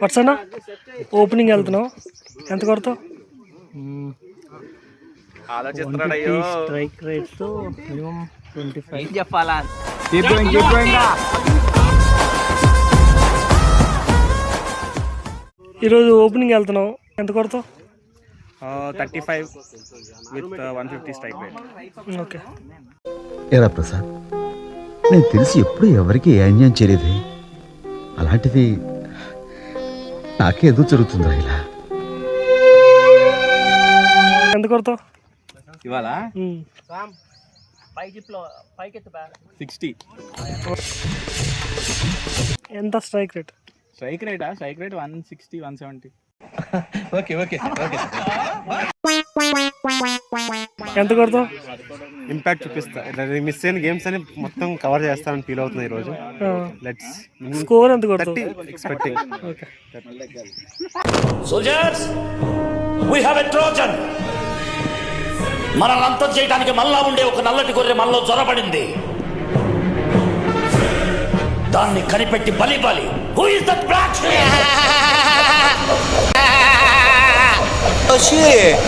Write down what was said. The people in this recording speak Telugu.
వట్సన్నా ఓపెనింగ్ వెళ్తున్నావు, ఎంత కొడతావు? ఆలోచిస్తున్నాడు. స్ట్రైక్ రేట్ మినిమం 25 చెప్పాలా? ఈరోజు ఓపెనింగ్ వెళ్తున్నావు, ఎంత కొడతావు? 35 with 150 strike rate. ఓకే. ఎరా ప్రసాద్, నేను తెలిసి ఎప్పుడు ఎవరికి ఏ అన్యాయం చేయలేదే, అలాంటిది నాకే ఎదురు జరుగుతుందా ఇలా? ఎంత కొడతావు ఇవాళ? 60. ఎంత స్ట్రైక్ రేట్? స్ట్రైక్ రేటా? Strike rate 160, 170. ఎంత కొడతావు? ఇంపాక్ట్ చూపిస్తా. మిస్ అయిన గేమ్స్ అని మొత్తం కవర్ చేస్తానని ఫీల్ అవుతుంది ఈరోజు. లెట్స్ స్కోర్ ఎంత కొడతావు? Expecting. Okay. Soldiers, we have a Trojan. మనల్ని అంతం చేయడానికి మళ్ళా ఉండే ఒక నల్లటి గొర్రె మనలో జ్వరపడింది. దాన్ని కనిపెట్టి బలి. Who is that black sheep?